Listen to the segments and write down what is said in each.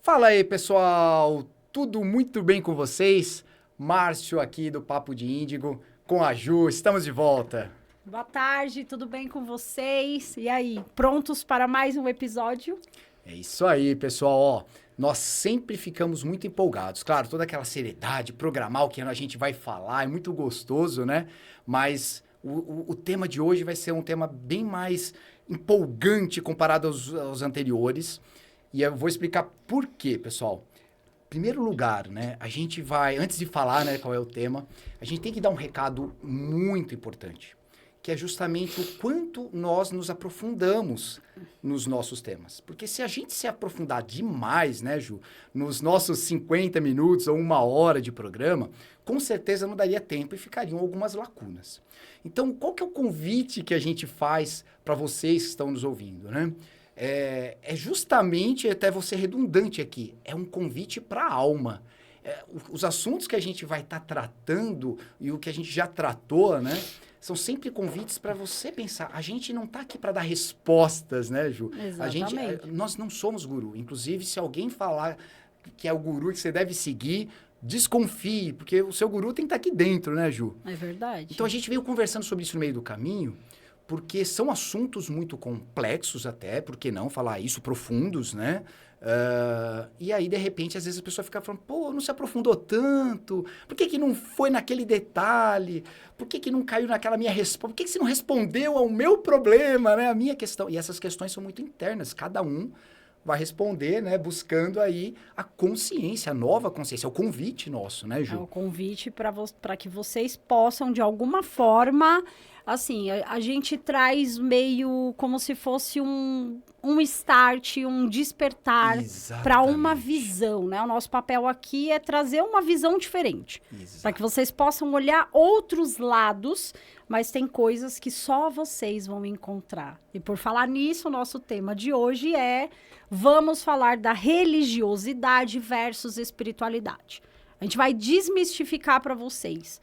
Fala aí, pessoal! Tudo muito bem com vocês? Márcio aqui do Papo de Índigo, com a Ju, estamos de volta. Boa tarde, tudo bem com vocês? E aí, prontos para mais um episódio? É isso aí, pessoal. Ó, nós sempre ficamos muito empolgados. Claro, toda aquela seriedade, programar o que a gente vai falar, é muito gostoso, né? Mas o tema de hoje vai ser um tema bem mais empolgante comparado aos anteriores. E eu vou explicar por quê, pessoal. Primeiro lugar, né, a gente vai, antes de falar, né, qual é o tema, a gente tem que dar um recado muito importante, que é justamente o quanto nós nos aprofundamos nos nossos temas. Porque se a gente se aprofundar demais, né, Ju, nos nossos 50 minutos ou 1 hora de programa, com certeza não daria tempo e ficariam algumas lacunas. Então, qual que é o convite que a gente faz para vocês que estão nos ouvindo, né? É justamente, até vou ser redundante aqui, é um convite para a alma. Os assuntos que a gente vai estar tratando e o que a gente já tratou, né? São sempre convites para você pensar. A gente não está aqui para dar respostas, né, Ju? Exatamente. Nós não somos guru. Inclusive, se alguém falar que é o guru que você deve seguir, desconfie, porque o seu guru tem que estar aqui dentro, né, Ju? É verdade. Então, a gente veio conversando sobre isso no meio do caminho, porque são assuntos muito complexos até, por que não falar isso, profundos, né? E aí, de repente, às vezes a pessoa fica falando, pô, não se aprofundou tanto, por que não foi naquele detalhe, por que não caiu naquela minha resposta, por que você não respondeu ao meu problema, né? A minha questão. E essas questões são muito internas, cada um vai responder, né? Buscando aí a consciência, a nova consciência, é o convite nosso, né, Ju? É o convite para que vocês possam, de alguma forma, assim, a gente traz meio como se fosse um start, um despertar para uma Exatamente. visão, né? O nosso papel aqui é trazer uma visão diferente, para Exato. que vocês possam olhar outros lados, mas tem coisas que só vocês vão encontrar. E por falar nisso, o nosso tema de hoje vamos falar da religiosidade versus espiritualidade. A gente vai desmistificar para vocês,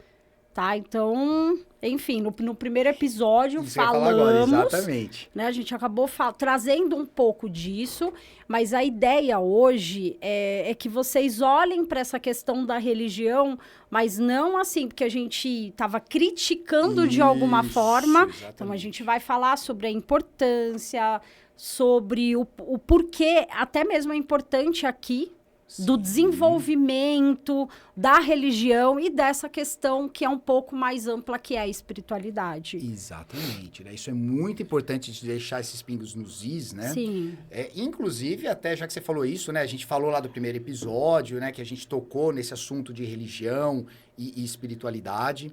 tá? Então, enfim, no primeiro episódio Isso que eu ia falar agora, falamos, exatamente. né? A gente acabou trazendo um pouco disso, mas a ideia hoje é que vocês olhem para essa questão da religião, mas não assim, porque a gente estava criticando de alguma Isso, forma. Então, a exatamente. gente vai falar sobre a importância, sobre o porquê, até mesmo é importante aqui, do Sim. desenvolvimento da religião e dessa questão que é um pouco mais ampla, que é a espiritualidade. Exatamente, né? Isso é muito importante de deixar esses pingos nos is, né? Sim. Inclusive, até já que você falou isso, né? A gente falou lá do primeiro episódio, né? Que a gente tocou nesse assunto de religião e espiritualidade.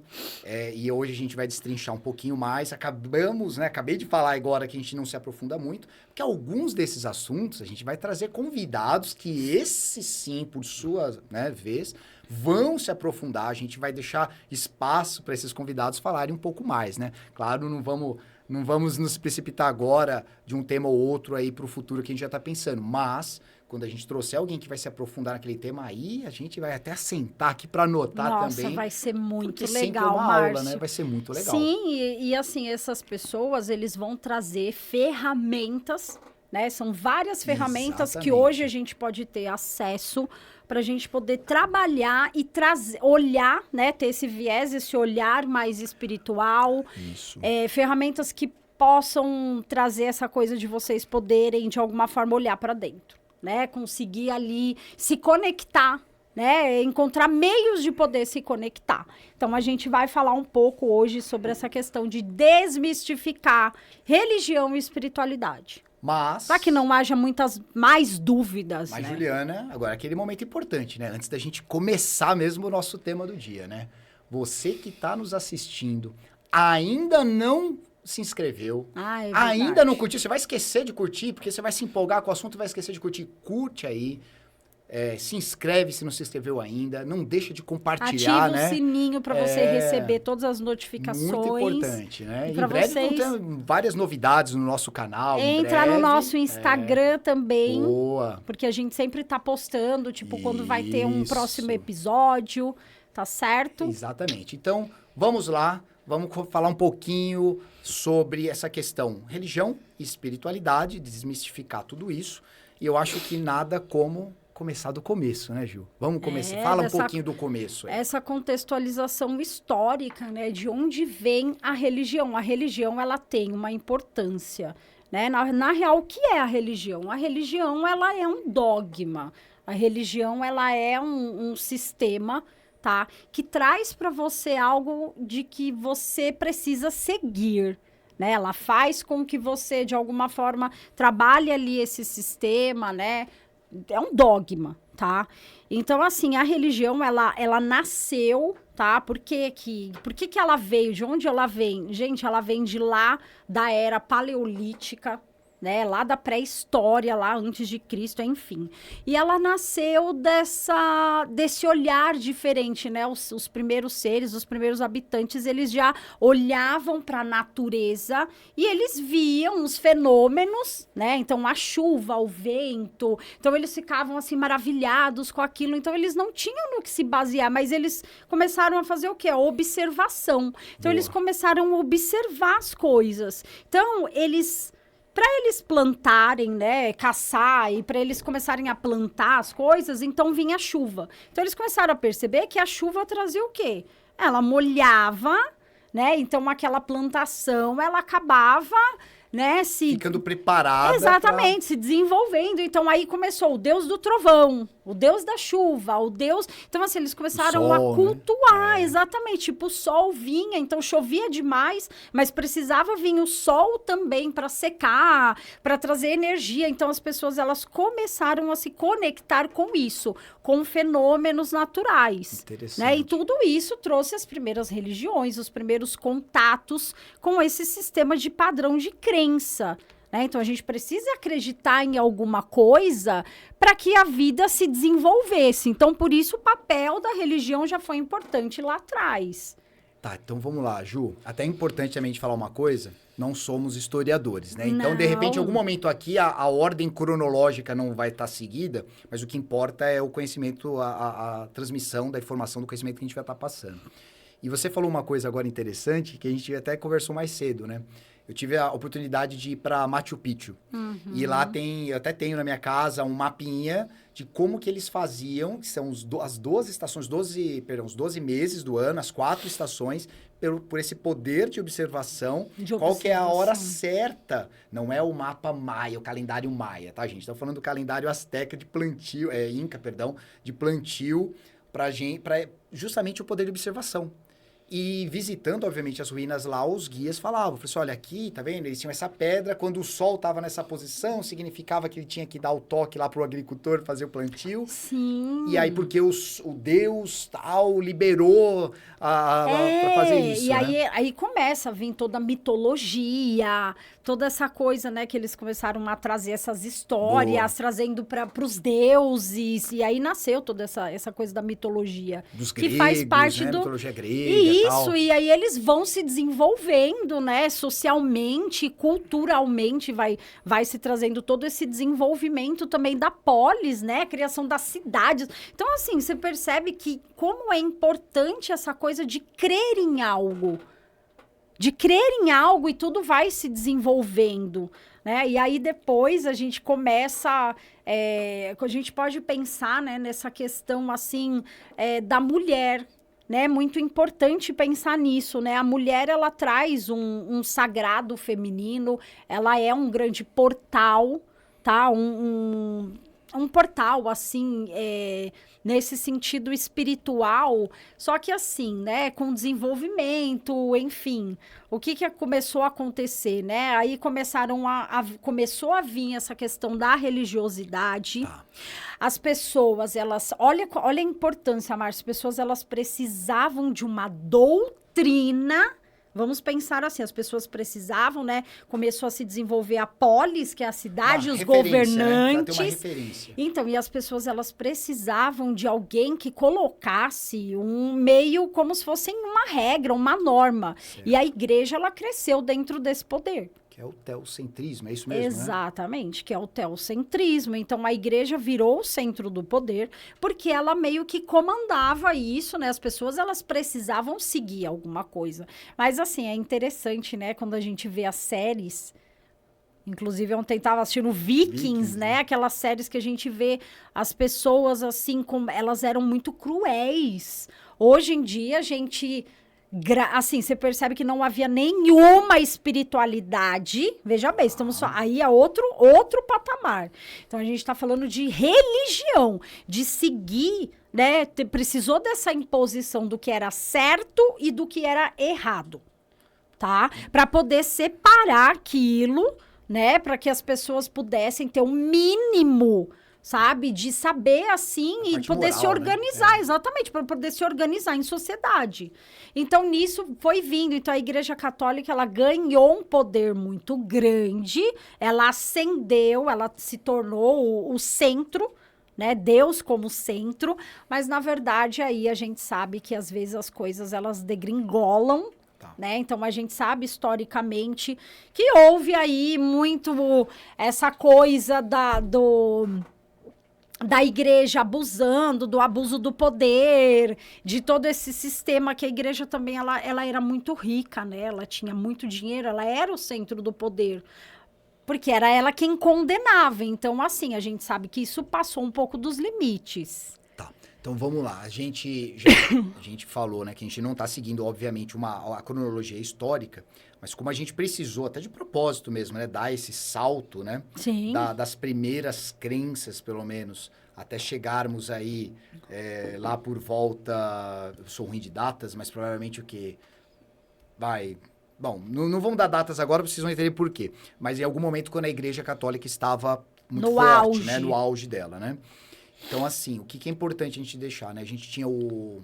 E hoje a gente vai destrinchar um pouquinho mais. Acabamos, né? Acabei de falar agora que a gente não se aprofunda muito, porque alguns desses assuntos a gente vai trazer convidados que esses sim, por sua, né, vez, vão se aprofundar. A gente vai deixar espaço para esses convidados falarem um pouco mais, né? Claro, não vamos nos precipitar agora de um tema ou outro aí para o futuro que a gente já está pensando, mas quando a gente trouxer alguém que vai se aprofundar naquele tema, aí a gente vai até sentar aqui para anotar Nossa, também. vai ser muito Porque sempre é legal, uma Márcio. aula, né? Vai ser muito legal. Sim, e assim, essas pessoas, eles vão trazer ferramentas, né? São várias ferramentas que Exatamente. hoje a gente pode ter acesso para a gente poder trabalhar e trazer, olhar, né? Ter esse viés, esse olhar mais espiritual. Isso. Ferramentas que possam trazer essa coisa de vocês poderem, de alguma forma, olhar para dentro, né? Conseguir ali se conectar, né? Encontrar meios de poder se conectar. Então, a gente vai falar um pouco hoje sobre essa questão de desmistificar religião e espiritualidade. Mas... Para que não haja muitas mais dúvidas, Mas, né? Juliana, agora aquele momento importante, né? Antes da gente começar mesmo o nosso tema do dia, né? Você que está nos assistindo, ainda não se inscreveu, É ainda não curtiu, você vai esquecer de curtir, porque você vai se empolgar com o assunto e vai esquecer de curtir. Curte aí, se inscreve se não se inscreveu ainda, não deixa de compartilhar, Ativa né? o sininho para você receber todas as notificações. Muito importante, né? E Em pra breve vocês... vão ter várias novidades no nosso canal. Entra no nosso Instagram também. Boa. Porque a gente sempre tá postando, tipo, quando vai ter um Isso. próximo episódio, tá certo? Exatamente. Então, vamos lá, vamos falar um pouquinho sobre essa questão religião e espiritualidade, desmistificar tudo isso. E eu acho que nada como começar do começo, né, Gil? Vamos começar. Fala um pouquinho do começo. Essa contextualização histórica, né, de onde vem a religião. A religião, ela tem uma importância, né? Na real, o que é a religião? A religião, ela é um dogma. A religião, ela é um sistema, tá? Que traz para você algo de que você precisa seguir, né? Ela faz com que você, de alguma forma, trabalhe ali esse sistema, né? É um dogma, tá? Então, assim, a religião, ela nasceu, tá? Por que ela veio? De onde ela vem? Gente, ela vem de lá da era paleolítica, né? Lá da pré-história, lá antes de Cristo, enfim. E ela nasceu desse olhar diferente, né? Os primeiros seres, os primeiros habitantes, eles já olhavam para a natureza e eles viam os fenômenos, né? Então, a chuva, o vento. Então, eles ficavam, assim, maravilhados com aquilo. Então, eles não tinham no que se basear, mas eles começaram a fazer o quê? A observação. Então, eles começaram a observar as coisas. Então, para eles plantarem, né, caçar e para eles começarem a plantar as coisas, então vinha a chuva. Então eles começaram a perceber que a chuva trazia o quê? Ela molhava, né? Então aquela plantação, ela acabava, né, ficando preparada. Exatamente, se desenvolvendo. Então aí começou o deus do trovão, o deus da chuva, o deus... Então assim, eles começaram a cultuar, né? Exatamente. Tipo, o sol vinha, então chovia demais, mas precisava vir o sol também para secar, para trazer energia. Então as pessoas, elas começaram a se conectar com isso, com fenômenos naturais. Interessante. Né? E tudo isso trouxe as primeiras religiões, os primeiros contatos com esse sistema de padrão de crença. Né? Então, a gente precisa acreditar em alguma coisa para que a vida se desenvolvesse. Então, por isso, o papel da religião já foi importante lá atrás. Tá, então vamos lá, Ju. Até é importante também de falar uma coisa, não somos historiadores, né? Então, Não. de repente, em algum momento aqui, a ordem cronológica não vai estar seguida, mas o que importa é o conhecimento, a transmissão da informação do conhecimento que a gente vai estar passando. E você falou uma coisa agora interessante, que a gente até conversou mais cedo, né? Eu tive a oportunidade de ir para Machu Picchu. Uhum. E lá eu até tenho na minha casa um mapinha de como que eles faziam, que são as 12 estações, os 12 meses do ano, as 4 estações, por esse poder de observação. Qual que é a hora certa? Não é o mapa maia, o calendário maia, tá, gente? Estamos falando do calendário asteca de plantio, inca, perdão, de plantio, para justamente o poder de observação. E visitando, obviamente, as ruínas lá, os guias falavam, assim, olha, aqui, tá vendo? Eles tinham essa pedra, quando o sol estava nessa posição, significava que ele tinha que dar o toque lá pro agricultor fazer o plantio. Sim. E aí, porque o Deus tal liberou para fazer isso, e né? aí começa a vir toda a mitologia, toda essa coisa, né, que eles começaram a trazer essas histórias, trazendo para os deuses, e aí nasceu toda essa coisa da mitologia. Dos que gregos, faz parte né? do... Mitologia grega. Isso, e aí eles vão se desenvolvendo, né, socialmente, culturalmente, vai se trazendo todo esse desenvolvimento também da polis, né, a criação das cidades. Então, assim, você percebe que como é importante essa coisa de crer em algo. De crer em algo e tudo vai se desenvolvendo, né? E aí depois a gente começa... a gente pode pensar, né, nessa questão, assim, da mulher, né? Muito importante pensar nisso, né? A mulher, ela traz um sagrado feminino, ela é um grande portal, tá? Um portal, assim, nesse sentido espiritual, só que assim, né, com desenvolvimento, enfim, o que começou a acontecer, né? Aí começou a vir essa questão da religiosidade. As pessoas, olha a importância, Márcia, as pessoas, elas precisavam de uma doutrina. Vamos pensar assim, as pessoas precisavam, né? Começou a se desenvolver a polis, que é a cidade, os governantes. Né? Uma referência. Então, e as pessoas, elas precisavam de alguém que colocasse um meio como se fosse uma regra, uma norma. Certo. E a igreja, ela cresceu dentro desse poder. Que é o teocentrismo, é isso mesmo, exatamente, né? Que é o teocentrismo. Então, a igreja virou o centro do poder, porque ela meio que comandava isso, né? As pessoas, elas precisavam seguir alguma coisa. Mas, assim, é interessante, né? Quando a gente vê as séries Inclusive, ontem estava assistindo Vikings, né? Aquelas séries que a gente vê as pessoas, assim, como elas eram muito cruéis. Hoje em dia, a gente... Assim, você percebe que não havia nenhuma espiritualidade. Veja bem, estamos só... Aí é outro patamar. Então, a gente está falando de religião, de seguir, né? Precisou dessa imposição do que era certo e do que era errado, tá? Para poder separar aquilo, né? Para que as pessoas pudessem ter um mínimo, sabe? De saber, assim, e poder moral, se organizar. né? Exatamente, para poder se organizar em sociedade. Então, nisso foi vindo. Então, a Igreja Católica, ela ganhou um poder muito grande, ela ascendeu, ela se tornou o centro, né? Deus como centro, mas, na verdade, aí a gente sabe que, às vezes, as coisas, elas degringolam, né? Então, a gente sabe historicamente que houve aí muito essa coisa da igreja abusando, do abuso do poder, de todo esse sistema que a igreja também, ela era muito rica, né? Ela tinha muito dinheiro, ela era o centro do poder, porque era ela quem condenava. Então, assim, a gente sabe que isso passou um pouco dos limites. Tá. Então vamos lá, a gente falou, né, que a gente não está seguindo, obviamente, a cronologia histórica, mas como a gente precisou, até de propósito mesmo, né, dar esse salto, né, Sim. Das primeiras crenças, pelo menos, até chegarmos aí lá por volta, eu sou ruim de datas, mas provavelmente o quê? Bom, não vamos dar datas agora, vocês vão entender por quê, mas em algum momento quando a Igreja Católica estava muito No forte, auge. né, no auge dela, né? Então, assim, o que é importante a gente deixar, né? A gente tinha o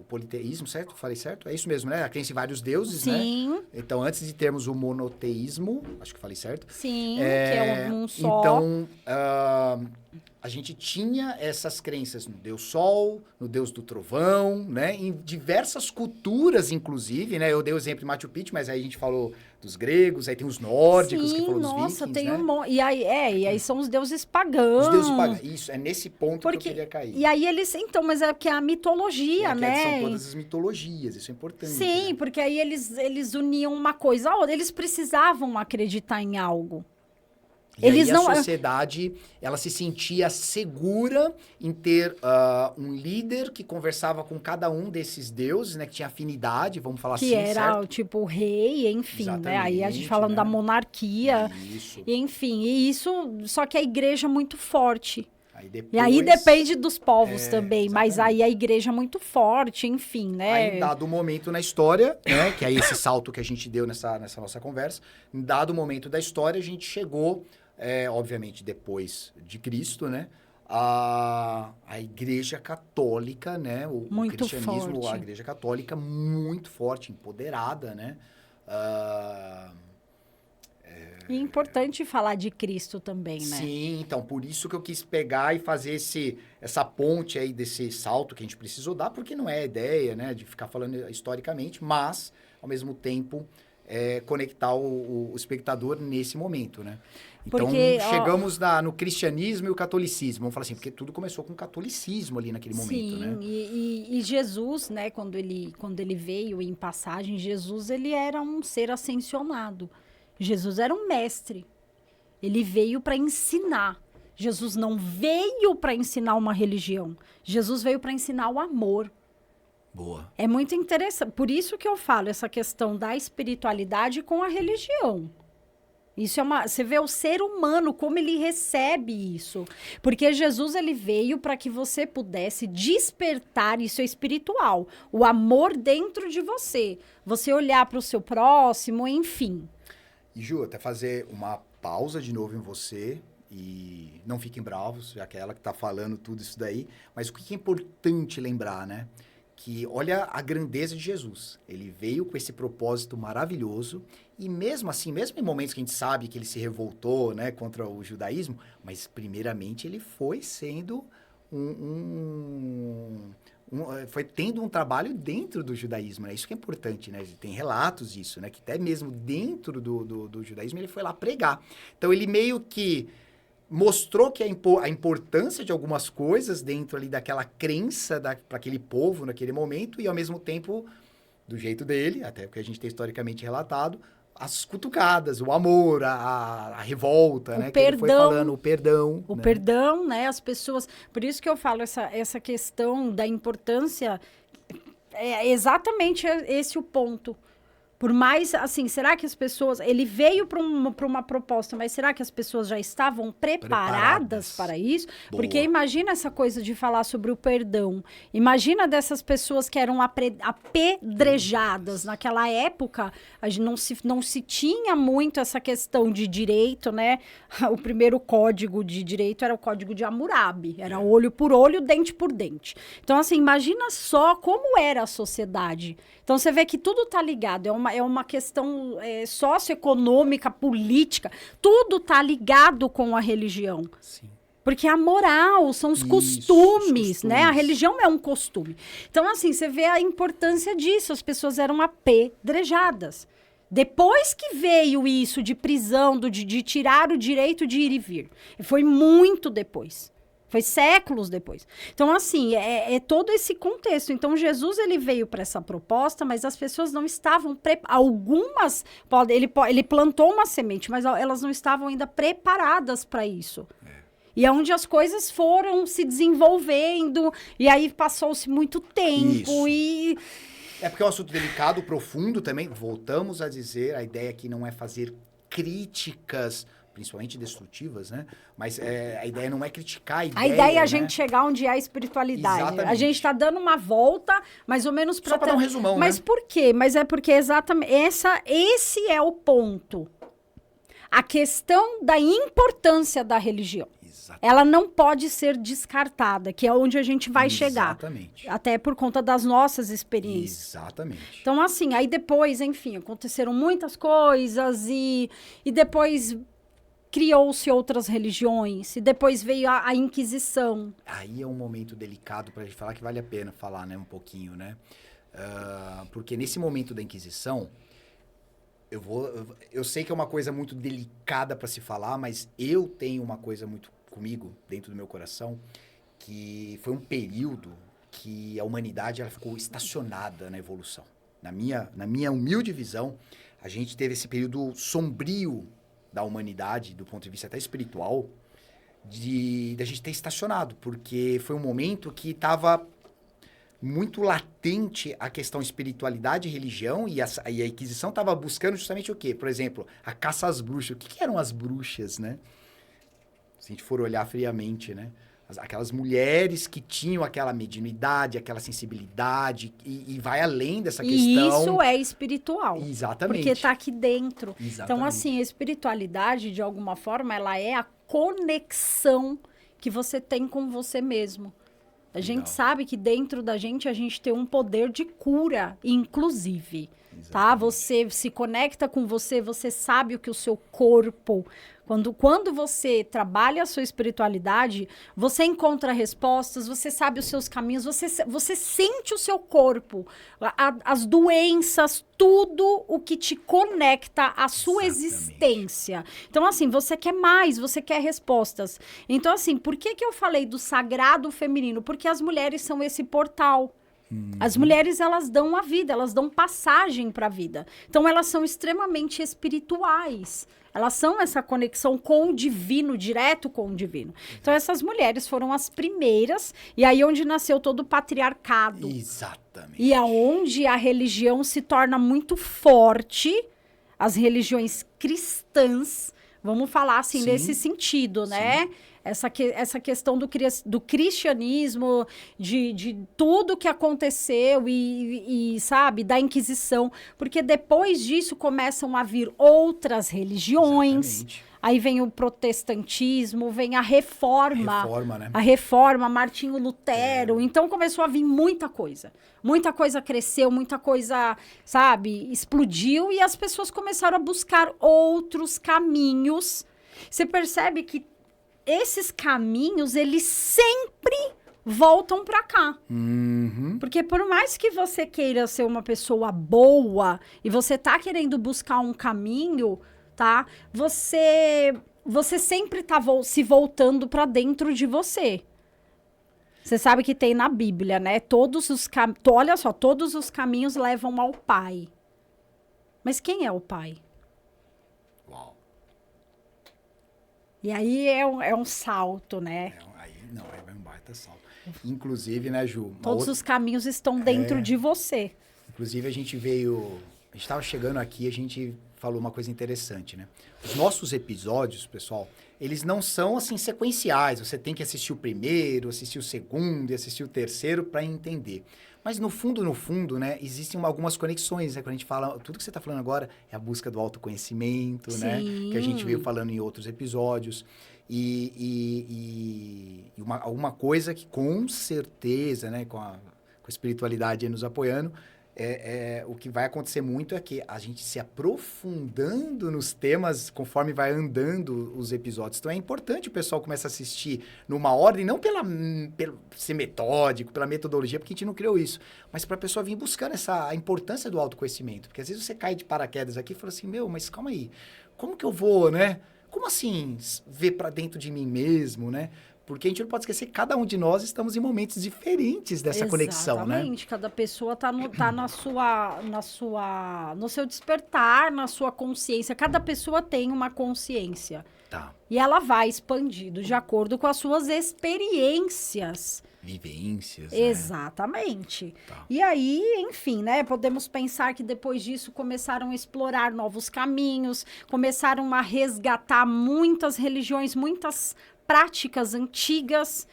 politeísmo, certo? Falei certo? É isso mesmo, né? A crença em vários deuses, né? Sim. Então, antes de termos o monoteísmo, acho que falei certo. Sim, que é um só. Então, a gente tinha essas crenças no Deus Sol, no Deus do Trovão, né? Em diversas culturas, inclusive, né? Eu dei o exemplo de Machu Picchu, mas aí a gente falou dos gregos, aí tem os nórdicos, Sim, que falou nossa, dos vikings, tem né? um monte. E aí são os deuses pagãos. Os deuses pagãos. Isso, é nesse ponto que eu queria cair. E aí eles, então, mas é porque é a mitologia, né? São todas as mitologias, isso é importante. Sim, né? porque aí eles uniam uma coisa a outra. Eles precisavam acreditar em algo. E aí a sociedade, ela se sentia segura em ter um líder que conversava com cada um desses deuses, né? Que tinha afinidade, vamos falar assim, que era, certo? tipo, o rei, enfim, né? Aí a gente falando né? da monarquia. Isso. Enfim, e isso... Só que a igreja é muito forte. Depois, e aí depende dos povos também, exatamente. Mas aí a igreja é muito forte, enfim, né? Aí, em dado momento na história, né, que é esse salto que a gente deu nessa nossa conversa, em dado momento da história, a gente chegou, obviamente, depois de Cristo, né, a Igreja Católica, né, o cristianismo, forte. a Igreja Católica muito forte, empoderada, né, E é importante falar de Cristo também, né? Sim, então, por isso que eu quis pegar e fazer essa ponte aí desse salto que a gente precisou dar, porque não é a ideia, né, de ficar falando historicamente, mas, ao mesmo tempo, conectar o espectador nesse momento, né? Então, chegamos no cristianismo e o catolicismo, vamos falar assim, porque tudo começou com o catolicismo ali naquele momento, né? Sim, e Jesus, né, quando ele veio em passagem, Jesus, ele era um ser ascensionado. Jesus era um mestre. Ele veio para ensinar. Jesus não veio para ensinar uma religião. Jesus veio para ensinar o amor. Boa. É muito interessante. Por isso que eu falo essa questão da espiritualidade com a religião. Isso é você vê o ser humano, como ele recebe isso. Porque Jesus, ele veio para que você pudesse despertar, isso é espiritual, o amor dentro de você. Você olhar para o seu próximo, enfim. E, Ju, até fazer uma pausa de novo em você, e não fiquem bravos, já que é ela que está falando tudo isso daí, mas o que é importante lembrar, né? Que olha a grandeza de Jesus. Ele veio com esse propósito maravilhoso, e mesmo assim, mesmo em momentos que a gente sabe que ele se revoltou, né, contra o judaísmo, mas primeiramente ele foi sendo foi tendo um trabalho dentro do judaísmo, né? Isso que é importante, né? Tem relatos disso, né? Que até mesmo dentro do judaísmo ele foi lá pregar. Então ele meio que mostrou que a importância de algumas coisas dentro ali daquela crença para aquele povo naquele momento, e ao mesmo tempo, do jeito dele, até porque a gente tem historicamente relatado, as cutucadas, o amor, a revolta, O né? Que ele foi perdão. falando, o perdão. O né? perdão, né? As pessoas... Por isso que eu falo essa questão da importância... É exatamente esse o ponto. Por mais, assim, será que as pessoas... Ele veio para uma proposta, mas será que as pessoas já estavam preparadas para isso? Boa. Porque imagina essa coisa de falar sobre o perdão. Imagina dessas pessoas que eram apedrejadas. Naquela época, a gente não se tinha muito essa questão de direito, né? O primeiro código de direito era o código de Hammurabi. Era olho por olho, dente por dente. Então, assim, imagina só como era a sociedade. Então, você vê que tudo está ligado. É uma questão socioeconômica, política. Tudo está ligado com a religião. Sim. Porque a moral são os Isso, costumes, os né? A costumes. religião é um costume. Então, assim, você vê a importância disso. As pessoas eram apedrejadas. Depois que veio isso de prisão, de tirar o direito de ir e vir. Foi muito depois. Foi séculos depois. Então, assim, é todo esse contexto. Então, Jesus, ele veio para essa proposta, mas as pessoas não estavam... Algumas... Ele plantou uma semente, mas elas não estavam ainda preparadas para isso. E é onde as coisas foram se desenvolvendo, e aí passou-se muito tempo, Isso. e... É porque é um assunto delicado, profundo também. Voltamos a dizer, a ideia aqui não é fazer críticas, principalmente destrutivas, né? Mas a ideia não é criticar a ideia, A ideia é a né? gente chegar onde é a espiritualidade. Exatamente. A gente está dando uma volta, mais ou menos para... Só para dar um resumão, Mas né? por quê? Mas é porque exatamente esse é o ponto. A questão da importância da religião. Exatamente. Ela não pode ser descartada, que é onde a gente vai chegar. Exatamente. Até por conta das nossas experiências. Exatamente. Então, assim, aí depois, enfim, aconteceram muitas coisas e depois criou-se outras religiões e depois veio a Inquisição. Aí é um momento delicado para a gente falar que vale a pena falar, né? Um pouquinho, né? Porque nesse momento da Inquisição, eu sei que é uma coisa muito delicada para se falar, mas eu tenho uma coisa muito comigo, dentro do meu coração, que foi um período que a humanidade ela ficou estacionada na evolução. Na minha humilde visão, a gente teve esse período sombrio da humanidade, do ponto de vista até espiritual, da gente ter estacionado, porque foi um momento que estava muito latente a questão espiritualidade e religião, e a Inquisição estava buscando justamente o quê? Por exemplo, a caça às bruxas. O que eram as bruxas, né? Se a gente for olhar friamente, né? Aquelas mulheres que tinham aquela mediunidade, aquela sensibilidade, e vai além dessa questão. E isso é espiritual. Exatamente. Porque está aqui dentro. Exatamente. Então, assim, a espiritualidade, de alguma forma, ela é a conexão que você tem com você mesmo. A gente sabe que dentro da gente, a gente tem um poder de cura, inclusive. Tá? Você se conecta com você, você sabe o que o seu corpo... Quando você trabalha a sua espiritualidade, você encontra respostas, você sabe os seus caminhos, você sente o seu corpo, as doenças, tudo o que te conecta à sua existência. Então, assim, você quer mais, você quer respostas. Então, assim, por que eu falei do sagrado feminino? Porque as mulheres são esse portal. As mulheres, elas dão a vida, elas dão passagem para a vida. Então, elas são extremamente espirituais. Elas são essa conexão com o divino, direto com o divino. Então, essas mulheres foram as primeiras, e aí onde nasceu todo o patriarcado. Exatamente. E aonde a religião se torna muito forte, as religiões cristãs, vamos falar assim, Sim. nesse sentido, né? Essa questão do cristianismo, de tudo que aconteceu e, sabe, da Inquisição. Porque depois disso começam a vir outras religiões. Exatamente. Aí vem o protestantismo, vem a reforma. Reforma, né? A reforma, Martinho Lutero. Então começou a vir muita coisa. Muita coisa cresceu, muita coisa, sabe, explodiu. E as pessoas começaram a buscar outros caminhos. Você percebe que esses caminhos, eles sempre voltam para cá. Uhum. Porque por mais que você queira ser uma pessoa boa e você tá querendo buscar um caminho, tá? Você sempre tá se voltando para dentro de você. Você sabe que tem na Bíblia, né? Olha só, todos os caminhos levam ao Pai. Mas quem é o Pai? E aí é um salto, né? É um baita salto. Inclusive, né, Ju? Todos os caminhos estão dentro de você. Inclusive, a gente estava chegando aqui, a gente falou uma coisa interessante, né? Os nossos episódios, pessoal, eles não são, assim, sequenciais. Você tem que assistir o primeiro, assistir o segundo e assistir o terceiro para entender. Mas, no fundo, né, existem algumas conexões, né? Quando a gente fala, tudo que você está falando agora é a busca do autoconhecimento, Sim. né? Que a gente veio falando em outros episódios. E uma coisa que, com certeza, né, com a espiritualidade aí nos apoiando, o que vai acontecer muito é que a gente se aprofundando nos temas conforme vai andando os episódios. Então, é importante o pessoal começar a assistir numa ordem, não pelo ser metódico, pela metodologia, porque a gente não criou isso, mas para a pessoa vir buscando a importância do autoconhecimento. Porque às vezes você cai de paraquedas aqui e fala assim, mas calma aí, como que eu vou, né? Como assim ver para dentro de mim mesmo, né? Porque a gente não pode esquecer que cada um de nós estamos em momentos diferentes dessa conexão, né? Exatamente. Cada pessoa tá no seu despertar, na sua consciência. Cada pessoa tem uma consciência. Tá. E ela vai expandindo de acordo com as suas experiências. Vivências. Exatamente. Né? Tá. E aí, enfim, né? Podemos pensar que depois disso começaram a explorar novos caminhos, começaram a resgatar muitas religiões, muitas práticas antigas,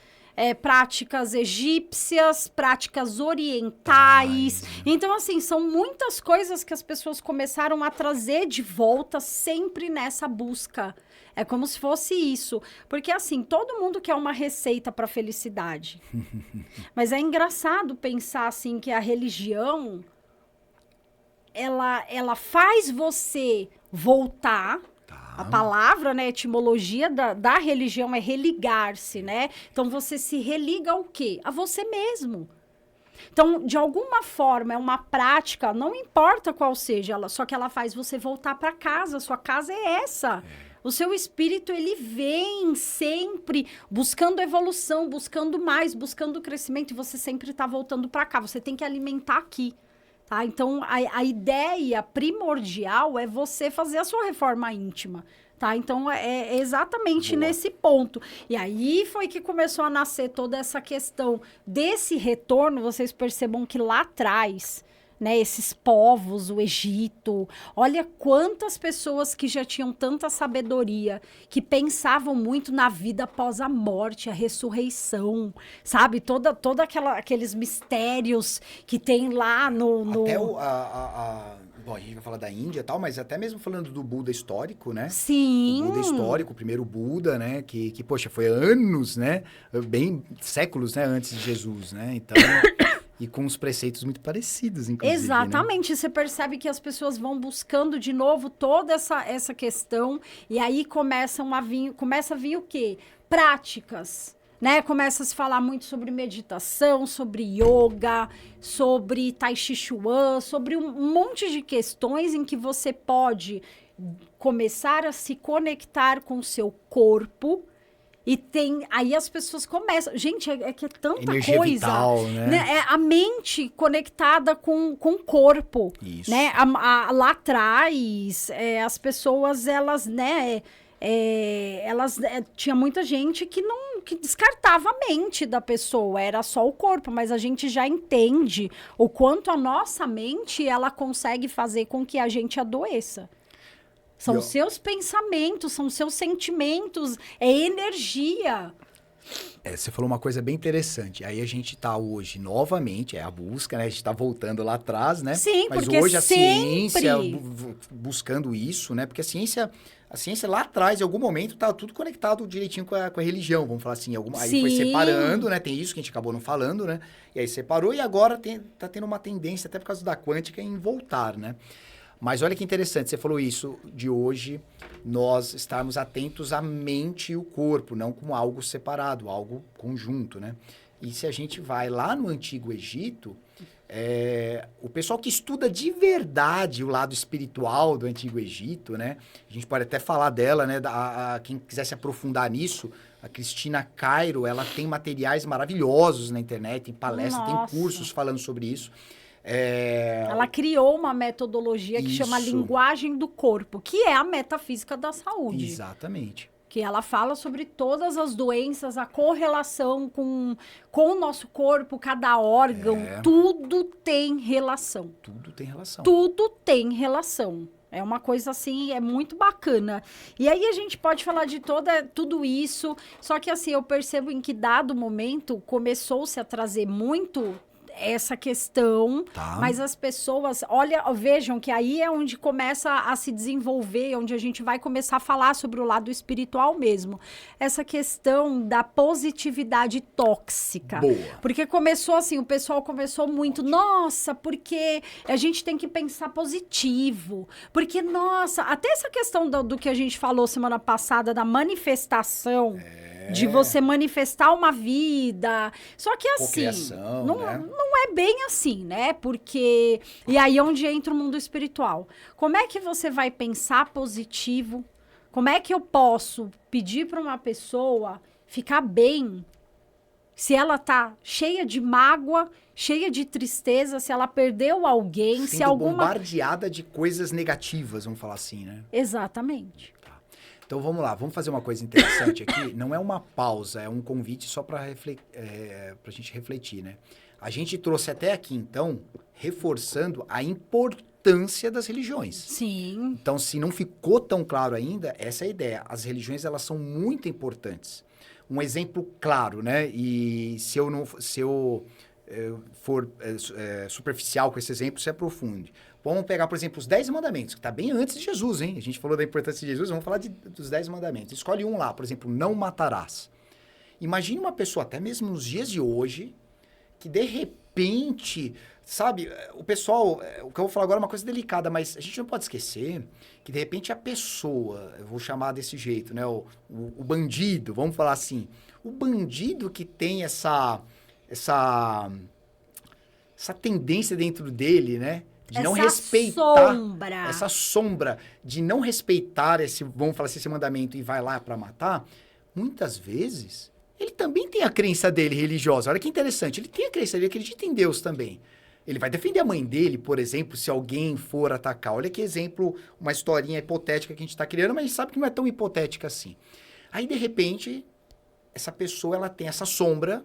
práticas egípcias, práticas orientais. Então, assim, são muitas coisas que as pessoas começaram a trazer de volta sempre nessa busca. É como se fosse isso. Porque, assim, todo mundo quer uma receita para felicidade. Mas é engraçado pensar, assim, que a religião, ela faz você voltar. A palavra, né, a etimologia da religião é religar-se, né? Então, você se religa ao quê? A você mesmo. Então, de alguma forma, é uma prática, não importa qual seja, só que ela faz você voltar para casa. Sua casa é essa. O seu espírito, ele vem sempre buscando evolução, buscando mais, buscando crescimento. E você sempre está voltando para cá. Você tem que alimentar aqui. Tá? Então, a ideia primordial é você fazer a sua reforma íntima. Tá? Então, é exatamente nesse ponto. E aí foi que começou a nascer toda essa questão desse retorno. Vocês percebam que lá atrás, né, esses povos, o Egito, olha quantas pessoas que já tinham tanta sabedoria, que pensavam muito na vida após a morte, a ressurreição, sabe? Toda aqueles mistérios que tem lá no... Até bom, a gente vai falar da Índia e tal, mas até mesmo falando do Buda histórico, né? Sim. O Buda histórico, o primeiro Buda, né? Que poxa, foi anos, né? Bem séculos, né? Antes de Jesus, né? Então... E com os preceitos muito parecidos, inclusive. Exatamente. Né? Você percebe que as pessoas vão buscando de novo toda essa questão. E aí começa a vir o quê? Práticas. Né? Começa a se falar muito sobre meditação, sobre yoga, sobre tai chi chuan, sobre um monte de questões em que você pode começar a se conectar com o seu corpo. E aí as pessoas começam... Gente, é que é tanta energia coisa. Vital, né? É a mente conectada com o corpo. Isso. Né? Lá atrás, as pessoas, elas, né... tinha muita gente que descartava a mente da pessoa, era só o corpo, mas a gente já entende o quanto a nossa mente, ela consegue fazer com que a gente adoeça. São seus pensamentos, são seus sentimentos, é energia. Você falou uma coisa bem interessante. Aí a gente está hoje, novamente, a busca, né? A gente está voltando lá atrás, né? Sim, mas porque hoje a ciência sempre... buscando isso, né? Porque a ciência lá atrás, em algum momento, tá tudo conectado direitinho com a religião, vamos falar assim. Aí foi separando, né? Tem isso que a gente acabou não falando, né? E aí separou e agora tá tendo uma tendência, até por causa da quântica, em voltar, né? Mas olha que interessante, você falou isso, de hoje nós estarmos atentos à mente e o corpo, não como algo separado, algo conjunto, né? E se a gente vai lá no Antigo Egito, o pessoal que estuda de verdade o lado espiritual do Antigo Egito, né? A gente pode até falar dela, né? Quem quiser se aprofundar nisso, a Cristina Cairo, ela tem materiais maravilhosos na internet, tem palestras, tem cursos falando sobre isso. Ela criou uma metodologia que chama linguagem do corpo, que é a metafísica da saúde. Exatamente. que ela fala sobre todas as doenças, a correlação com o nosso corpo, cada órgão, tudo tem relação. Tudo tem relação. Tudo tem relação. É uma coisa assim, é muito bacana. E aí a gente pode falar de tudo isso, só que assim, eu percebo em que dado momento começou-se a trazer muito essa questão, mas as pessoas, vejam que aí é onde começa a se desenvolver, onde a gente vai começar a falar sobre o lado espiritual mesmo. Essa questão da positividade tóxica. Boa. Porque começou assim, o pessoal começou muito, nossa, porque a gente tem que pensar positivo. Porque, nossa, até essa questão do que a gente falou semana passada, da manifestação, de você manifestar uma vida. Só que assim, não é bem assim, né? Porque... E aí é onde entra o mundo espiritual. Como é que você vai pensar positivo? Como é que eu posso pedir para uma pessoa ficar bem se ela tá cheia de mágoa, cheia de tristeza, se ela perdeu alguém, se alguma... bombardeada de coisas negativas, vamos falar assim, né? Exatamente. Então vamos lá, vamos fazer uma coisa interessante aqui. Não é uma pausa, é um convite só para a gente refletir, né? A gente trouxe até aqui, então, reforçando a importância das religiões. Sim. Então, se não ficou tão claro ainda, essa é a ideia. As religiões, elas são muito importantes. Um exemplo claro, né? E se eu for superficial com esse exemplo, se aprofunde. Vamos pegar, por exemplo, os 10 mandamentos, que está bem antes de Jesus, hein? A gente falou da importância de Jesus, vamos falar dos 10 mandamentos. Escolhe um lá, por exemplo, não matarás. Imagine uma pessoa, até mesmo nos dias de hoje, que de repente, sabe, o pessoal, o que eu vou falar agora é uma coisa delicada, mas a gente não pode esquecer que de repente a pessoa, eu vou chamar desse jeito, né? O bandido, vamos falar assim, o bandido que tem essa tendência dentro dele, né? De não respeitar essa sombra, de não respeitar vamos falar assim, esse mandamento e vai lá para matar, muitas vezes ele também tem a crença dele religiosa. Olha que interessante, ele tem a crença, ele acredita em Deus também. Ele vai defender a mãe dele, por exemplo, se alguém for atacar. Olha que exemplo, uma historinha hipotética que a gente está criando, mas a gente sabe que não é tão hipotética assim. Aí, de repente, essa pessoa, ela tem essa sombra.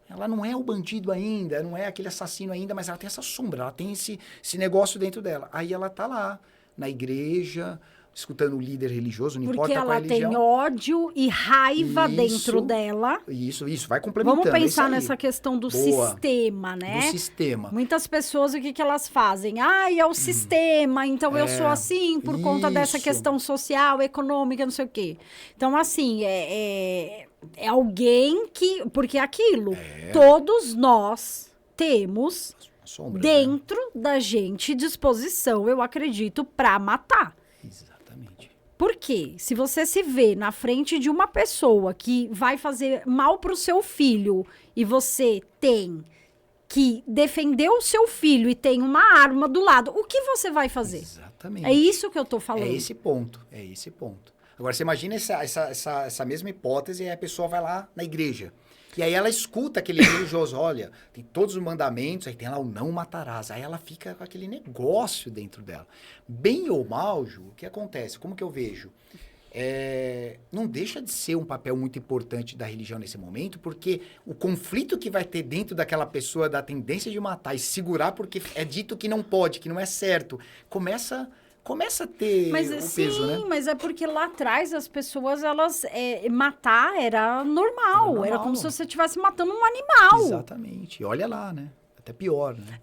Ela não é o bandido ainda, não é aquele assassino ainda, mas ela tem essa sombra, ela tem esse negócio dentro dela. Aí ela tá lá, na igreja, escutando o líder religioso, não importa qual religião. Porque ela tem ódio e raiva dentro dela. Isso, vai complementando. Vamos pensar nessa questão do sistema, né? Do sistema. Muitas pessoas, o que elas fazem? É o sistema, então eu sou assim por conta dessa questão social, econômica, não sei o quê. Então, assim, é alguém que... Porque é aquilo, todos nós temos sombra, dentro da gente disposição, eu acredito, para matar. Exatamente. Por quê? Se você se vê na frente de uma pessoa que vai fazer mal pro seu filho e você tem que defender o seu filho e tem uma arma do lado, o que você vai fazer? Exatamente. É isso que eu tô falando. É esse ponto. Agora, você imagina essa mesma hipótese e a pessoa vai lá na igreja. E aí ela escuta aquele religioso, olha, tem todos os mandamentos, aí tem lá o não matarás. Aí ela fica com aquele negócio dentro dela. Bem ou mal, Ju, o que acontece? Como que eu vejo? Não deixa de ser um papel muito importante da religião nesse momento, porque o conflito que vai ter dentro daquela pessoa, da tendência de matar e segurar porque é dito que não pode, que não é certo, começa a ter peso, né? Sim, mas é porque lá atrás as pessoas, matar era normal. Era como se você estivesse matando um animal. Exatamente. E olha lá, né? Até pior, né?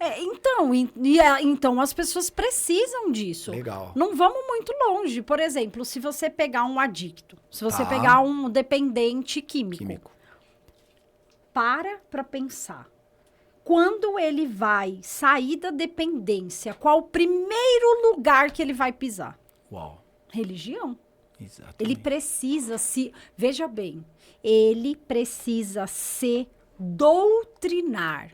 Então as pessoas precisam disso. Legal. Não vamos muito longe. Por exemplo, se você pegar um adicto, se você pegar um dependente químico. Para pensar. Quando ele vai sair da dependência, qual o primeiro lugar que ele vai pisar? Uau. Religião. Exatamente. Ele precisa veja bem, ele precisa se doutrinar.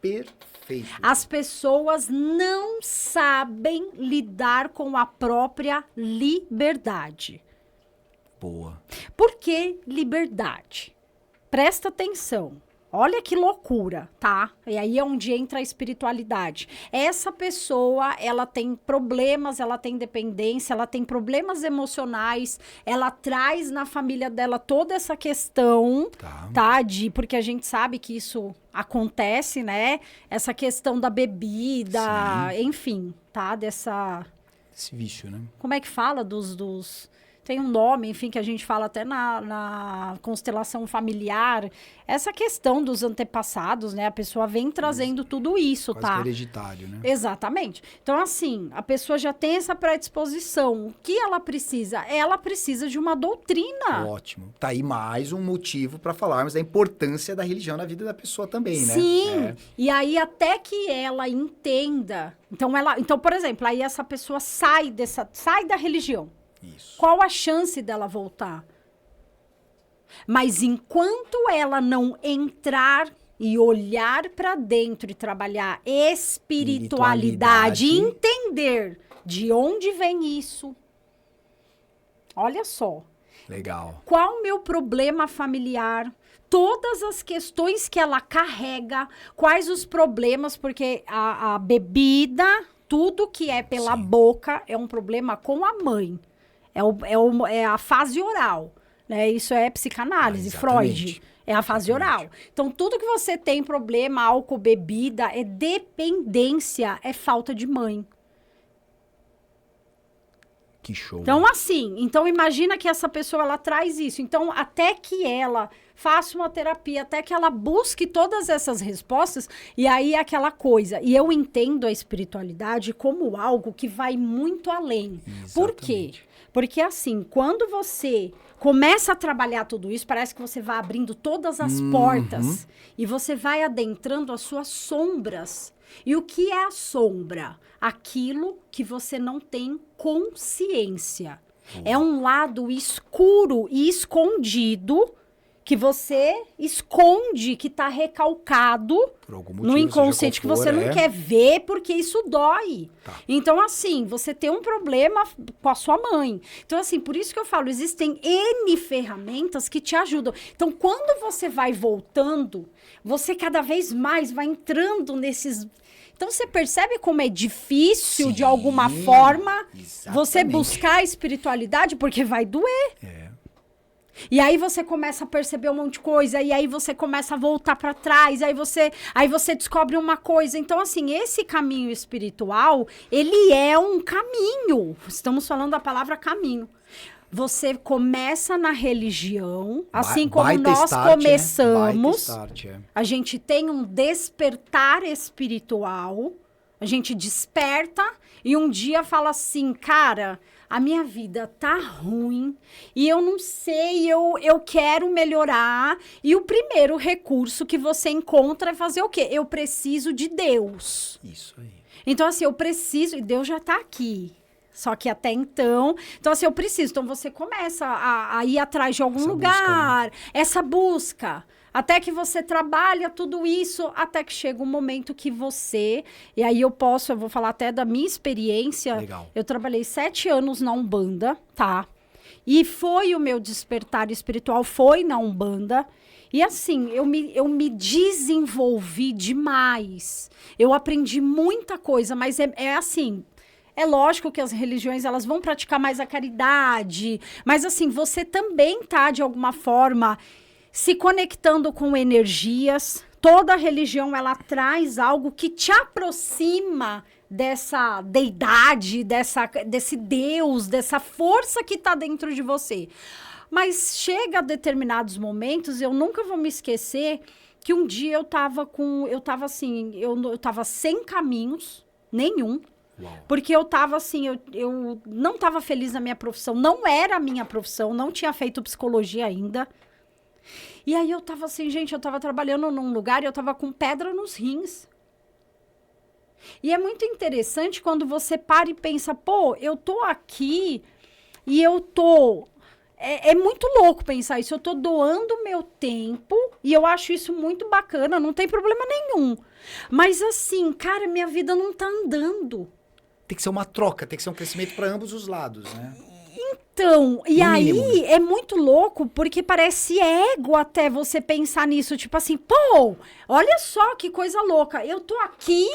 Perfeito. As pessoas não sabem lidar com a própria liberdade. Boa. Por que liberdade? Presta atenção. Olha que loucura, tá? E aí é onde entra a espiritualidade. Essa pessoa, ela tem problemas, ela tem dependência, ela tem problemas emocionais, ela traz na família dela toda essa questão, tá? Porque a gente sabe que isso acontece, né? Essa questão da bebida, enfim, tá? Esse vício, né? Como é que fala tem um nome, enfim, que a gente fala até na constelação familiar. Essa questão dos antepassados, né? A pessoa vem trazendo tudo isso, Quase tá? que hereditário, né? Exatamente. Então, assim, a pessoa já tem essa predisposição. O que ela precisa? Ela precisa de uma doutrina. Ótimo. Tá aí mais um motivo para falarmos da importância da religião na vida da pessoa também, né? Sim. E aí, até que ela entenda... Então, por exemplo, aí essa pessoa sai da religião. Isso. Qual a chance dela voltar? Mas enquanto ela não entrar e olhar para dentro e trabalhar espiritualidade e entender de onde vem isso. Olha só. Legal. Qual o meu problema familiar? Todas as questões que ela carrega, quais os problemas, porque a bebida, tudo que é pela boca é um problema com a mãe. É a fase oral, né? Isso é psicanálise, Freud. É a fase oral. Então, tudo que você tem problema, álcool, bebida, é dependência, é falta de mãe. Que show. Então, assim, imagina que essa pessoa, ela traz isso. Então, até que ela faça uma terapia, até que ela busque todas essas respostas, e aí aquela coisa. E eu entendo a espiritualidade como algo que vai muito além. Exatamente. Por quê? Porque, assim, quando você começa a trabalhar tudo isso, parece que você vai abrindo todas as portas e você vai adentrando as suas sombras. E o que é a sombra? Aquilo que você não tem consciência. É um lado escuro e escondido que você esconde, que está recalcado no inconsciente, que você não quer ver porque isso dói. Então, assim, você tem um problema com a sua mãe. Então, assim, por isso que eu falo, existem N ferramentas que te ajudam. Então, quando você vai voltando, você cada vez mais vai entrando nesses... Então, você percebe como é difícil, de alguma forma, você buscar a espiritualidade, porque vai doer. E aí você começa a perceber um monte de coisa, e aí você começa a voltar para trás, aí você descobre uma coisa. Então, assim, esse caminho espiritual, ele é um caminho. Estamos falando da palavra caminho. Você começa na religião, assim como nós começamos. A gente tem um despertar espiritual, a gente desperta e um dia fala assim, cara, a minha vida tá ruim e eu não sei, eu quero melhorar. E o primeiro recurso que você encontra é fazer o quê? Eu preciso de Deus. Isso aí. Então, assim, eu preciso, e Deus já tá aqui. Só que até então... Então, assim, eu preciso. Então, você começa a ir atrás de algum lugar. Essa busca. Até que você trabalha tudo isso, até que chega um momento que você... E aí eu vou falar até da minha experiência. Legal. Eu trabalhei 7 anos na Umbanda, tá? E foi o meu despertar espiritual, foi na Umbanda. E assim, eu me desenvolvi demais. Eu aprendi muita coisa, mas é assim... É lógico que as religiões, elas vão praticar mais a caridade, mas assim, você também tá, de alguma forma, se conectando com energias. Toda religião, ela traz algo que te aproxima dessa deidade, desse Deus, dessa força que tá dentro de você. Mas chega a determinados momentos, eu nunca vou me esquecer que um dia eu tava sem caminhos nenhum. Uau. Porque eu tava assim, eu não tava feliz na minha profissão, não era a minha profissão, não tinha feito psicologia ainda. E aí eu tava assim, gente, eu tava trabalhando num lugar e eu tava com pedra nos rins. E é muito interessante quando você para e pensa, pô, eu tô aqui e eu tô... É muito louco pensar isso. Eu tô doando meu tempo e eu acho isso muito bacana, não tem problema nenhum. Mas assim, cara, minha vida não tá andando. Tem que ser uma troca, tem que ser um crescimento para ambos os lados, né? Então, e No aí mínimo, né? é muito louco, porque parece ego até você pensar nisso. Tipo assim, pô, olha só que coisa louca. Eu tô aqui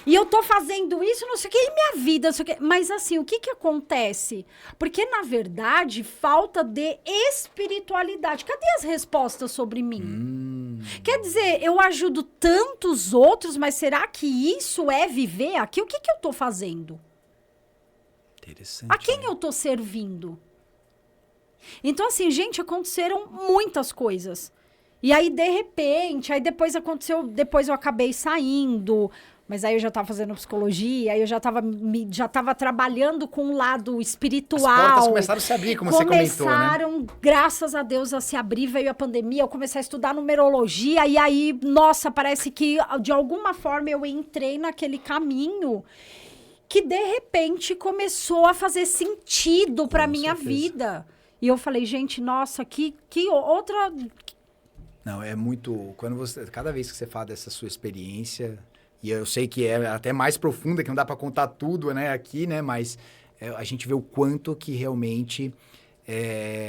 e eu tô fazendo isso, não sei o que, e minha vida, não sei o que. Mas assim, o que que acontece? Porque, na verdade, falta de espiritualidade. Cadê as respostas sobre mim? Quer dizer, eu ajudo tantos outros, mas será que isso é viver aqui? O que que eu tô fazendo? Interessante. A quem né? eu tô servindo? Então, assim, gente, aconteceram muitas coisas. E aí, de repente, aí depois aconteceu, depois eu acabei saindo, mas aí eu já tava fazendo psicologia, aí eu já tava trabalhando com o lado As espiritual. portas começaram a se abrir, como você comentou, né? Começaram, graças a Deus, a se abrir, veio a pandemia, eu comecei a estudar numerologia, e aí, nossa, parece que de alguma forma eu entrei naquele caminho que de repente começou a fazer sentido para Com minha certeza. vida. E eu falei, gente, nossa, que outra. Não, é muito. Cada vez que você fala dessa sua experiência, e eu sei que é até mais profunda, que não dá para contar tudo, né, aqui, né? Mas a gente vê o quanto que realmente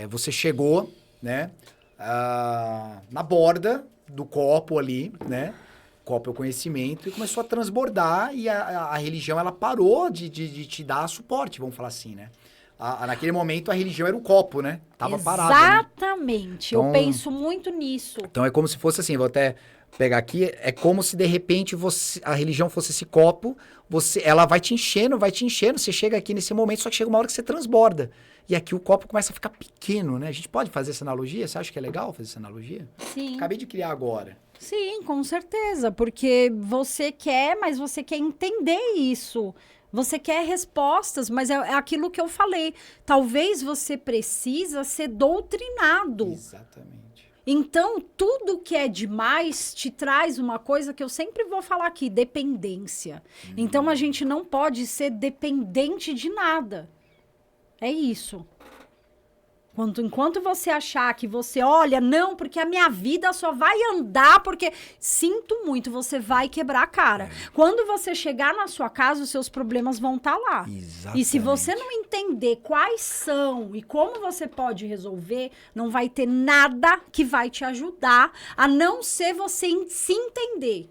você chegou, né, na borda do copo ali, né? Copo é o conhecimento, e começou a transbordar, e a religião, ela parou de te dar suporte, vamos falar assim, né? Naquele momento, a religião era o copo, né? Tava parada, né? Exatamente. Então- Eu penso muito nisso. Então, é como se fosse assim, vou até pegar aqui, é como se, de repente, a religião fosse esse copo, ela vai te enchendo, você chega aqui nesse momento, só que chega uma hora que você transborda. E aqui o copo começa a ficar pequeno, né? A gente pode fazer essa analogia? Você acha que é legal fazer essa analogia? Sim. Acabei de criar agora. Sim, com certeza. Porque você quer, mas você quer entender isso. Você quer respostas, mas é aquilo que eu falei. Talvez você precisa ser doutrinado. Exatamente. Então, tudo que é demais te traz uma coisa que eu sempre vou falar aqui, dependência. Então, a gente não pode ser dependente de nada. É isso. Enquanto você achar que você, olha, não, porque a minha vida só vai andar, porque sinto muito, você vai quebrar a cara. Quando você chegar na sua casa, os seus problemas vão estar lá. Exatamente. E se você não entender quais são e como você pode resolver, não vai ter nada que vai te ajudar, a não ser você se entender.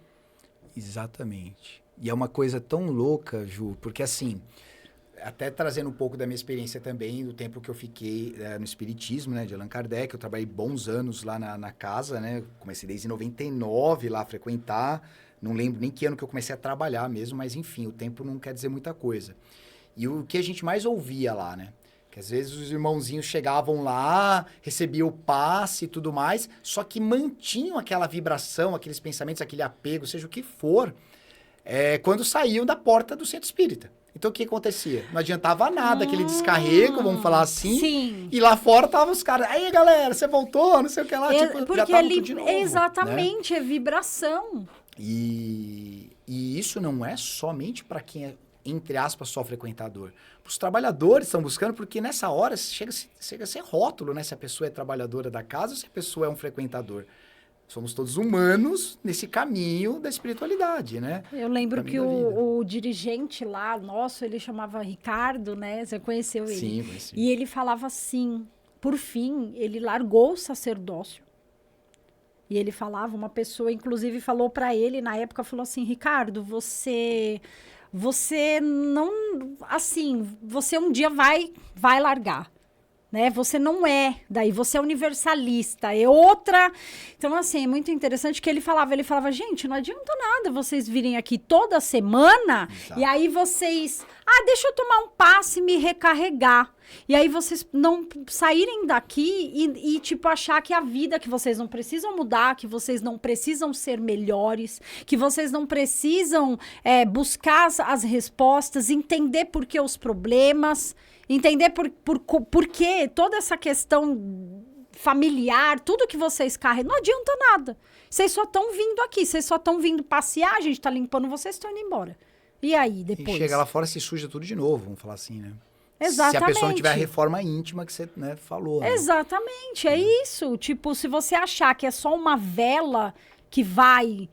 Exatamente. E é uma coisa tão louca, Ju, porque assim, até trazendo um pouco da minha experiência também, do tempo que eu fiquei no Espiritismo, né, de Allan Kardec, eu trabalhei bons anos lá na casa, né, comecei desde 99 lá a frequentar, não lembro nem que ano que eu comecei a trabalhar mesmo, mas enfim, o tempo não quer dizer muita coisa. E o que a gente mais ouvia lá, né, que às vezes os irmãozinhos chegavam lá, recebiam o passe e tudo mais, só que mantinham aquela vibração, aqueles pensamentos, aquele apego, seja o que for, quando saíam da porta do centro espírita. Então, o que acontecia? Não adiantava nada aquele descarrego, vamos falar assim. Sim. E lá fora estavam os caras, aí, galera, você voltou, não sei o que lá. Tipo, já Porque estavam tudo de novo, exatamente, é vibração. né? E isso não é somente para quem é, entre aspas, só frequentador. Os trabalhadores estão buscando, porque nessa hora chega a ser rótulo, né? Se a pessoa é trabalhadora da casa ou se a pessoa é um frequentador. Somos todos humanos nesse caminho da espiritualidade, né? Eu lembro que Caminho da vida. o dirigente lá, nosso, ele chamava Ricardo, né? Você conheceu ele? Sim, conheci. E ele falava assim, por fim, ele largou o sacerdócio. E ele falava, uma pessoa, inclusive, falou para ele, na época, falou assim, Ricardo, você não, assim, você um dia vai largar. Né? Você não é daí, você é universalista, é outra. Então, assim, é muito interessante que ele falava, gente, não adianta nada vocês virem aqui toda semana. Exato. E aí vocês, deixa eu tomar um passe e me recarregar. E aí vocês não saírem daqui e tipo, achar que a vida, que vocês não precisam mudar, que vocês não precisam ser melhores, que vocês não precisam buscar as respostas, entender por que os problemas, entender por que toda essa questão familiar, tudo que vocês carregam, não adianta nada. Vocês só estão vindo aqui, vocês só estão vindo passear, a gente tá limpando vocês, estão indo embora. E aí, depois? E chega lá fora, se suja tudo de novo, vamos falar assim, né? Exatamente. Se a pessoa não tiver a reforma íntima que você, né, falou. Né? Exatamente, é isso. Tipo, se você achar que é só uma vela que vai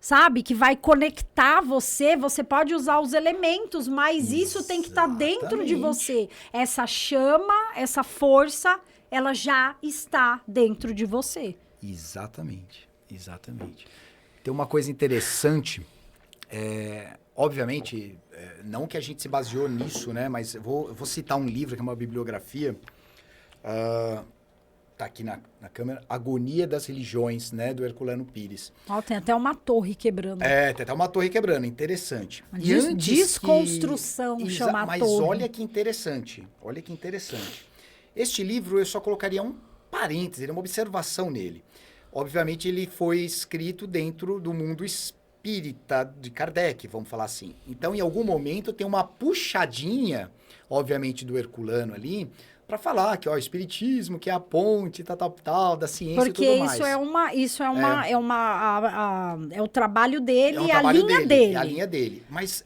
sabe? Que vai conectar você. Você pode usar os elementos, mas isso tem que estar dentro de você. Essa chama, essa força, ela já está dentro de você. Exatamente. Tem uma coisa interessante, obviamente, não que a gente se baseou nisso, né? Mas eu vou citar um livro, que é uma bibliografia, tá aqui na câmera, Agonia das Religiões, né? Do Herculano Pires. Ó, tem até uma torre quebrando. Tem até uma torre quebrando, interessante. Desconstrução chama a mas torre. olha que interessante. Este livro eu só colocaria um parêntese, uma observação nele. Obviamente, ele foi escrito dentro do mundo espírita de Kardec, vamos falar assim. Então, em algum momento, tem uma puxadinha, obviamente, do Herculano ali, para falar que o espiritismo, que é a ponte, tal, da ciência porque e tudo mais. É o trabalho dele e a linha dele. É a linha dele. Mas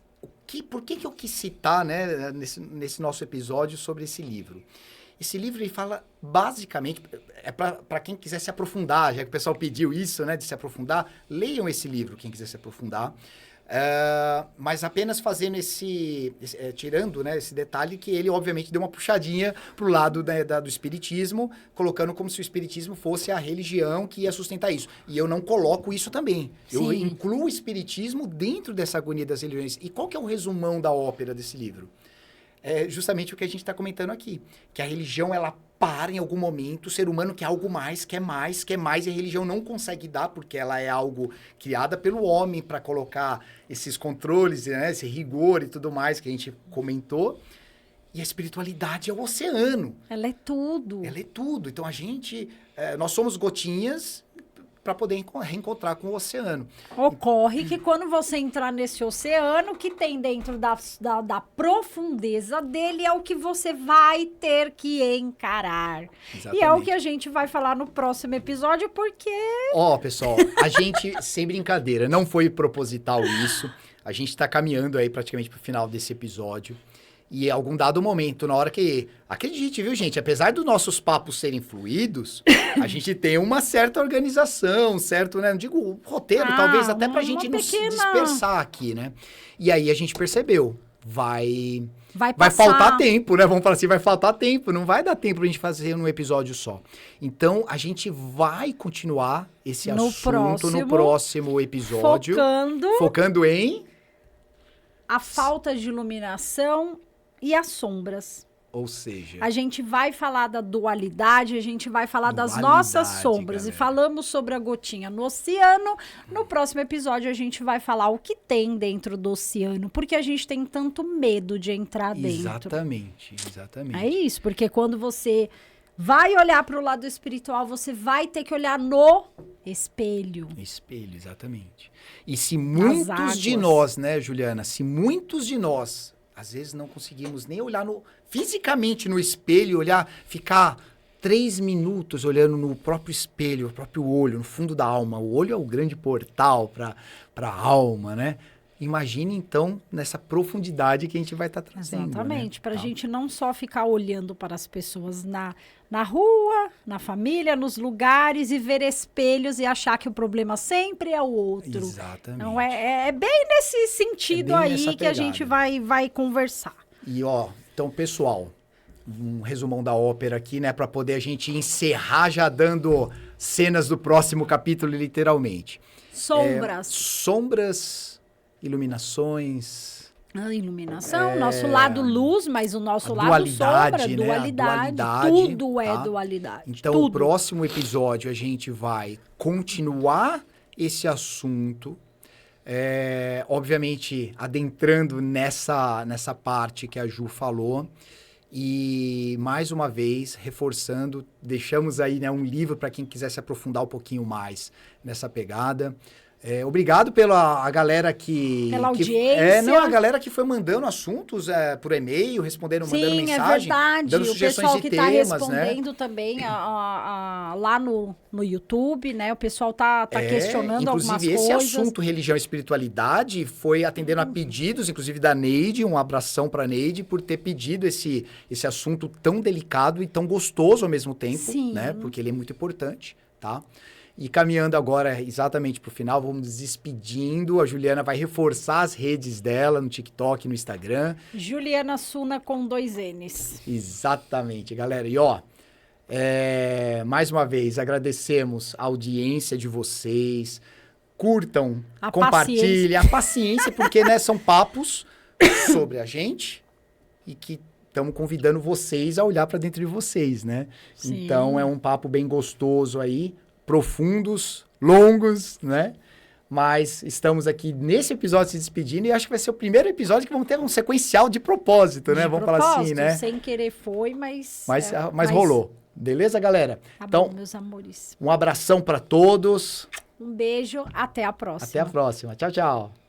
por que eu quis citar, né, nesse nosso episódio sobre esse livro? Esse livro, ele fala, basicamente, para quem quiser se aprofundar, já que o pessoal pediu isso, né, de se aprofundar, leiam esse livro, quem quiser se aprofundar, mas apenas fazendo tirando, né, esse detalhe que ele, obviamente, deu uma puxadinha pro lado do espiritismo, colocando como se o espiritismo fosse a religião que ia sustentar isso. E eu não coloco isso também. Sim. Eu incluo o espiritismo dentro dessa agonia das religiões. E qual que é o resumão da ópera desse livro? É justamente o que a gente está comentando aqui, que a religião, ela para em algum momento, o ser humano quer algo mais, quer mais, e a religião não consegue dar, porque ela é algo criada pelo homem para colocar esses controles, né, esse rigor e tudo mais que a gente comentou, e a espiritualidade é o oceano. Ela é tudo. Então nós somos gotinhas para poder reencontrar com o oceano. Ocorre que quando você entrar nesse oceano, que tem dentro da profundeza dele, é o que você vai ter que encarar. Exatamente. E é o que a gente vai falar no próximo episódio, porque... Pessoal, a gente, sem brincadeira, não foi proposital isso. A gente está caminhando aí praticamente para o final desse episódio. E em algum dado momento, na hora que... Acredite, viu, gente? Apesar dos nossos papos serem fluidos, a gente tem uma certa organização, certo, né? Não digo roteiro, talvez até pra gente não se dispersar aqui, né? E aí a gente percebeu, vai faltar tempo, né? Vamos falar assim, vai faltar tempo. Não vai dar tempo pra gente fazer num episódio só. Então, a gente vai continuar esse assunto no próximo episódio. Focando em... a falta de iluminação e as sombras. Ou seja... a gente vai falar da dualidade, a gente vai falar das nossas sombras. Galera. E falamos sobre a gotinha no oceano. No próximo episódio, a gente vai falar o que tem dentro do oceano. Porque a gente tem tanto medo de entrar dentro. Exatamente. É isso, porque quando você vai olhar para o lado espiritual, você vai ter que olhar no espelho. Espelho, exatamente. E se muitos de nós, né, Juliana? Se muitos de nós, às vezes não conseguimos nem olhar fisicamente no espelho, ficar 3 minutos olhando no próprio espelho, o próprio olho, no fundo da alma. O olho é o grande portal para a alma, né? Imagine, então, nessa profundidade que a gente vai estar trazendo. Exatamente, né? Para a gente não só ficar olhando para as pessoas na rua, na família, nos lugares e ver espelhos e achar que o problema sempre é o outro. Exatamente. Então, é bem nesse sentido aí que a gente vai conversar. E, então, pessoal, um resumão da ópera aqui, né? Para poder a gente encerrar já dando cenas do próximo capítulo, literalmente. Sombras... iluminações. A iluminação, nosso lado luz, mas o nosso lado dualidade, sombra, né? Dualidade. Tudo é dualidade. Então, tudo. O próximo episódio a gente vai continuar esse assunto, obviamente adentrando nessa parte que a Ju falou. E, mais uma vez, reforçando, deixamos aí, né, um livro para quem quiser se aprofundar um pouquinho mais nessa pegada. Obrigado pela galera pela audiência. A galera que foi mandando assuntos por e-mail, mandando mensagem. Sim, é verdade. Dando sugestões de temas, o pessoal que está respondendo também lá no YouTube, né? O pessoal tá questionando algumas coisas. Inclusive, esse assunto, religião e espiritualidade, foi atendendo a pedidos, inclusive da Neide. Um abração para a Neide por ter pedido esse assunto tão delicado e tão gostoso ao mesmo tempo, né? Porque ele é muito importante, tá? E caminhando agora exatamente para o final, vamos nos despedindo. A Juliana vai reforçar as redes dela no TikTok, no Instagram. Juliana Suna com 2 N's. Exatamente, galera. E ó, mais uma vez, agradecemos a audiência de vocês. Curtam, compartilhem. A paciência, porque né, são papos sobre a gente e que estamos convidando vocês a olhar para dentro de vocês, né? Sim. Então, é um papo bem gostoso aí, profundos, longos, né? Mas estamos aqui nesse episódio se despedindo e acho que vai ser o primeiro episódio que vamos ter um sequencial de propósito, né? Vamos falar assim, né? Sem querer foi, mas rolou. Beleza, galera? Tá então, bom, meus amores. Um abração para todos. Um beijo, até a próxima. Até a próxima. Tchau, tchau.